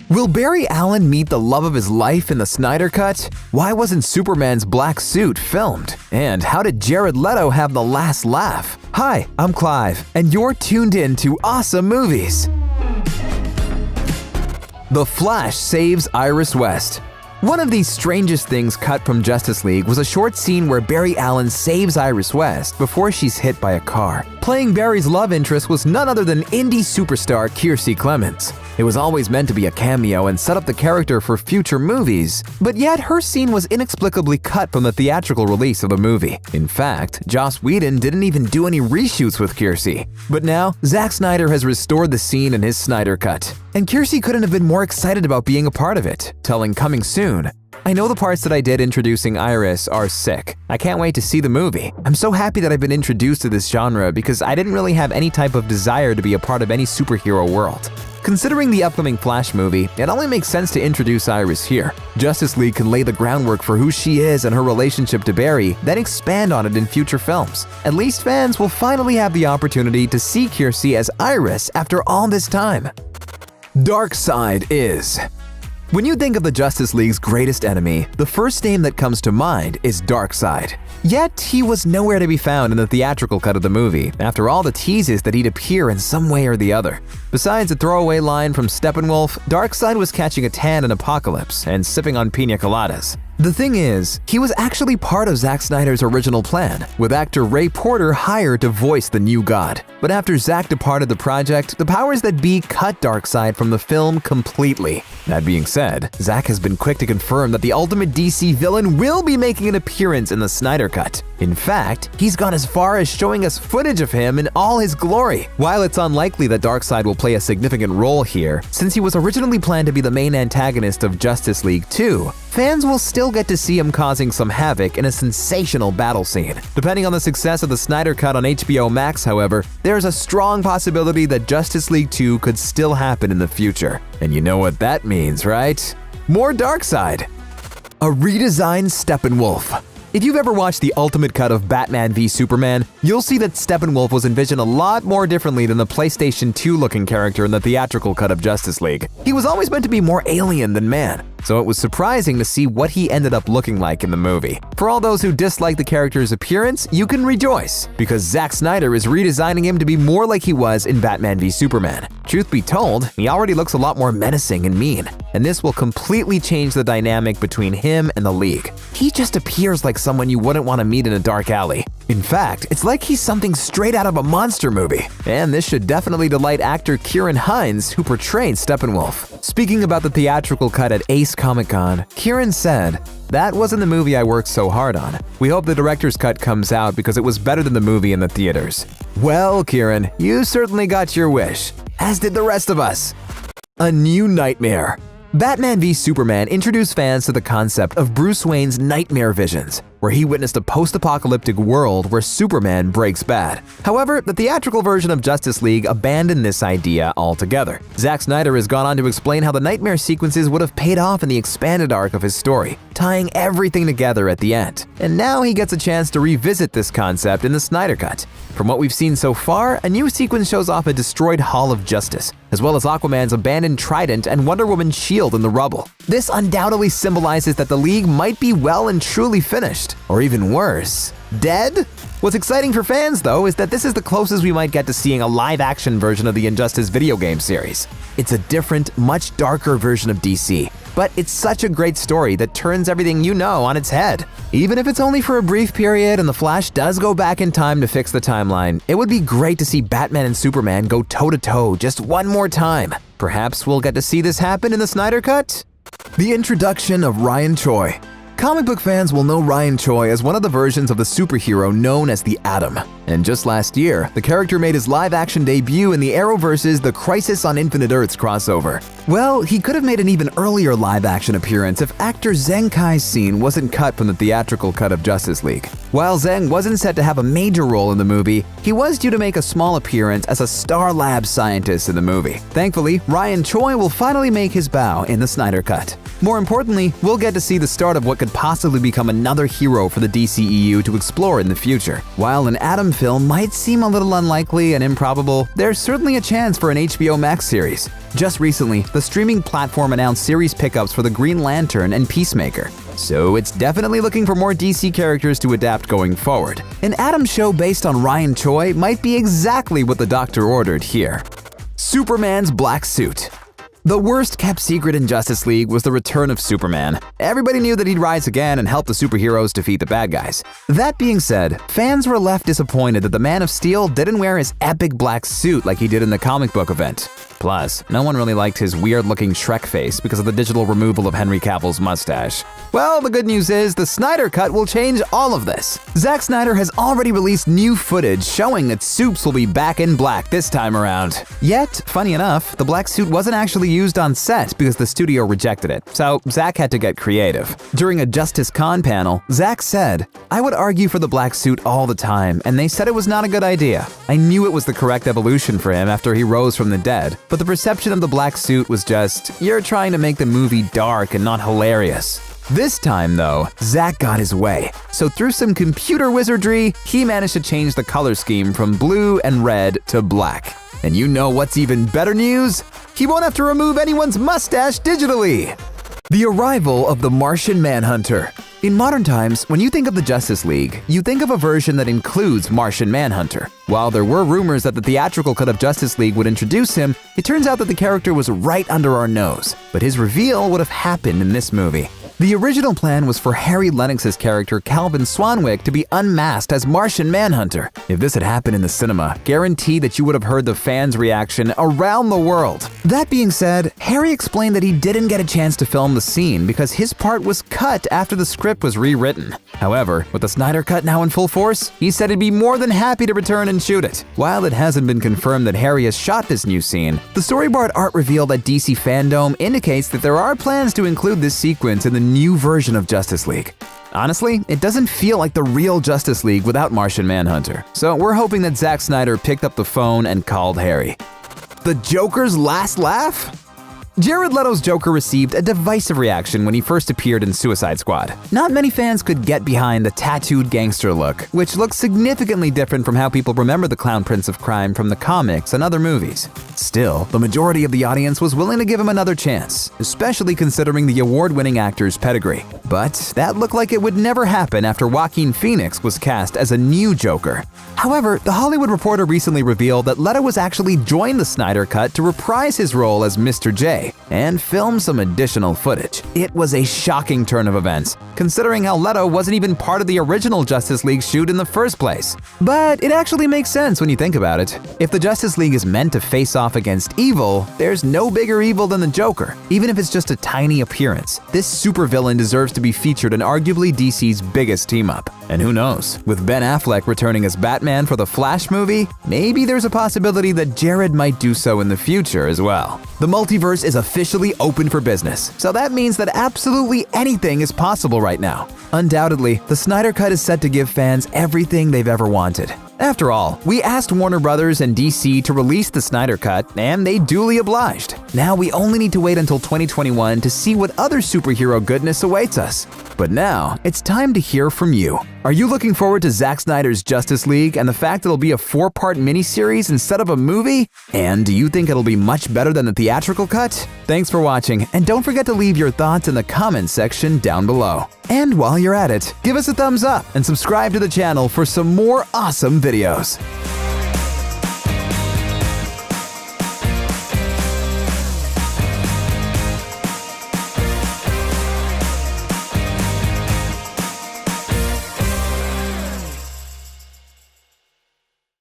Will Barry Allen meet the love of his life in the Snyder Cut? Why wasn't Superman's black suit filmed? And how did Jared Leto have the last laugh? Hi, I'm Clive, and you're tuned in to Awesome Movies. The Flash saves Iris West. One of the strangest things cut from Justice League was a short scene where Barry Allen saves Iris West before she's hit by a car. Playing Barry's love interest was none other than indie superstar Kiersey Clemons. It was always meant to be a cameo and set up the character for future movies, but yet her scene was inexplicably cut from the theatrical release of the movie. In fact, Joss Whedon didn't even do any reshoots with Kiersey. But now, Zack Snyder has restored the scene in his Snyder Cut, and Kiersey couldn't have been more excited about being a part of it, telling Coming Soon, "I know the parts that I did introducing Iris are sick. I can't wait to see the movie. I'm so happy that I've been introduced to this genre because I didn't really have any type of desire to be a part of any superhero world." Considering the upcoming Flash movie, it only makes sense to introduce Iris here. Justice League can lay the groundwork for who she is and her relationship to Barry, then expand on it in future films. At least fans will finally have the opportunity to see Kiersey as Iris after all this time. Darkseid is. When you think of the Justice League's greatest enemy, the first name that comes to mind is Darkseid. Yet, he was nowhere to be found in the theatrical cut of the movie, after all the teases that he'd appear in some way or the other. Besides a throwaway line from Steppenwolf, Darkseid was catching a tan in Apocalypse and sipping on pina coladas. The thing is, he was actually part of Zack Snyder's original plan, with actor Ray Porter hired to voice the new god. But after Zack departed the project, the powers that be cut Darkseid from the film completely. That being said, Zack has been quick to confirm that the ultimate DC villain will be making an appearance in the Snyder Cut. In fact, he's gone as far as showing us footage of him in all his glory. While it's unlikely that Darkseid will play a significant role here, since he was originally planned to be the main antagonist of Justice League 2, fans will still get to see him causing some havoc in a sensational battle scene. Depending on the success of the Snyder Cut on HBO Max, however, there's a strong possibility that Justice League 2 could still happen in the future. And you know what that means, right? More Darkseid. A redesigned Steppenwolf. If you've ever watched the ultimate cut of Batman v Superman, you'll see that Steppenwolf was envisioned a lot more differently than the PlayStation 2-looking character in the theatrical cut of Justice League. He was always meant to be more alien than man, so it was surprising to see what he ended up looking like in the movie. For all those who dislike the character's appearance, you can rejoice, because Zack Snyder is redesigning him to be more like he was in Batman v Superman. Truth be told, he already looks a lot more menacing and mean, and this will completely change the dynamic between him and the League. He just appears like someone you wouldn't want to meet in a dark alley. In fact, it's like he's something straight out of a monster movie. And this should definitely delight actor Kieran Hines, who portrayed Steppenwolf. Speaking about the theatrical cut at Ace Comic-Con, Kieran said, "That wasn't the movie I worked so hard on. We hope the director's cut comes out because it was better than the movie in the theaters." Well, Kieran, you certainly got your wish, as did the rest of us. A new nightmare. Batman v Superman introduced fans to the concept of Bruce Wayne's nightmare visions, where he witnessed a post-apocalyptic world where Superman breaks bad. However, the theatrical version of Justice League abandoned this idea altogether. Zack Snyder has gone on to explain how the nightmare sequences would have paid off in the expanded arc of his story, tying everything together at the end. And now he gets a chance to revisit this concept in the Snyder Cut. From what we've seen so far, a new sequence shows off a destroyed Hall of Justice, as well as Aquaman's abandoned trident and Wonder Woman's shield in the rubble. This undoubtedly symbolizes that the League might be well and truly finished, or even worse, dead? What's exciting for fans, though, is that this is the closest we might get to seeing a live-action version of the Injustice video game series. It's a different, much darker version of DC, but it's such a great story that turns everything you know on its head. Even if it's only for a brief period and the Flash does go back in time to fix the timeline, it would be great to see Batman and Superman go toe-to-toe just one more time. Perhaps we'll get to see this happen in the Snyder Cut? The introduction of Ryan Choi. Comic book fans will know Ryan Choi as one of the versions of the superhero known as the Atom. And just last year, the character made his live-action debut in the Arrowverse's The Crisis on Infinite Earths crossover. Well, he could have made an even earlier live-action appearance if actor Zhang Kai's scene wasn't cut from the theatrical cut of Justice League. While Zhang wasn't set to have a major role in the movie, he was due to make a small appearance as a Star Lab scientist in the movie. Thankfully, Ryan Choi will finally make his bow in the Snyder Cut. More importantly, we'll get to see the start of what could possibly become another hero for the DCEU to explore in the future. While an Atom film might seem a little unlikely and improbable, there's certainly a chance for an HBO Max series. Just recently, the streaming platform announced series pickups for the Green Lantern and Peacemaker. So it's definitely looking for more DC characters to adapt going forward. An Atom show based on Ryan Choi might be exactly what the doctor ordered here. Superman's black suit. The worst kept secret in Justice League was the return of Superman. Everybody knew that he'd rise again and help the superheroes defeat the bad guys. That being said, fans were left disappointed that the Man of Steel didn't wear his epic black suit like he did in the comic book event. Plus, no one really liked his weird-looking Shrek face because of the digital removal of Henry Cavill's mustache. Well, the good news is the Snyder Cut will change all of this. Zack Snyder has already released new footage showing that Supes will be back in black this time around. Yet, funny enough, the black suit wasn't actually used on set because the studio rejected it, so Zack had to get creative. During a Justice Con panel, Zack said, "I would argue for the black suit all the time, and they said it was not a good idea. I knew it was the correct evolution for him after he rose from the dead, but the perception of the black suit was just, you're trying to make the movie dark and not hilarious." This time, though, Zack got his way. So through some computer wizardry, he managed to change the color scheme from blue and red to black. And you know what's even better news? He won't have to remove anyone's mustache digitally! The arrival of the Martian Manhunter. In modern times, when you think of the Justice League, you think of a version that includes Martian Manhunter. While there were rumors that the theatrical cut of Justice League would introduce him, it turns out that the character was right under our nose. But his reveal would have happened in this movie. The original plan was for Harry Lennox's character Calvin Swanwick to be unmasked as Martian Manhunter. If this had happened in the cinema, guarantee that you would have heard the fans' reaction around the world. That being said, Harry explained that he didn't get a chance to film the scene because his part was cut after the script was rewritten. However, with the Snyder Cut now in full force, he said he'd be more than happy to return and shoot it. While it hasn't been confirmed that Harry has shot this new scene, the storyboard art reveal at DC Fandom indicates that there are plans to include this sequence in the new version of Justice League. Honestly, it doesn't feel like the real Justice League without Martian Manhunter, so we're hoping that Zack Snyder picked up the phone and called Harry. The Joker's last laugh? Jared Leto's Joker received a divisive reaction when he first appeared in Suicide Squad. Not many fans could get behind the tattooed gangster look, which looks significantly different from how people remember the Clown Prince of Crime from the comics and other movies. Still, the majority of the audience was willing to give him another chance, especially considering the award-winning actor's pedigree. But that looked like it would never happen after Joaquin Phoenix was cast as a new Joker. However, The Hollywood Reporter recently revealed that Leto was actually joined the Snyder Cut to reprise his role as Mr. J and film some additional footage. It was a shocking turn of events, considering how Leto wasn't even part of the original Justice League shoot in the first place. But it actually makes sense when you think about it. If the Justice League is meant to face off against evil, there's no bigger evil than the Joker. Even if it's just a tiny appearance, this supervillain deserves to be featured in arguably DC's biggest team-up. And who knows, with Ben Affleck returning as Batman for the Flash movie, maybe there's a possibility that Jared might do so in the future as well. The multiverse is officially open for business, so that means that absolutely anything is possible right now. Undoubtedly, the Snyder Cut is set to give fans everything they've ever wanted. After all, we asked Warner Brothers and DC to release the Snyder Cut, and they duly obliged. Now we only need to wait until 2021 to see what other superhero goodness awaits us. But now, it's time to hear from you. Are you looking forward to Zack Snyder's Justice League and the fact it'll be a 4-part miniseries instead of a movie? And do you think it'll be much better than the theatrical cut? Thanks for watching, and don't forget to leave your thoughts in the comments section down below. And while you're at it, give us a thumbs up and subscribe to the channel for some more awesome videos.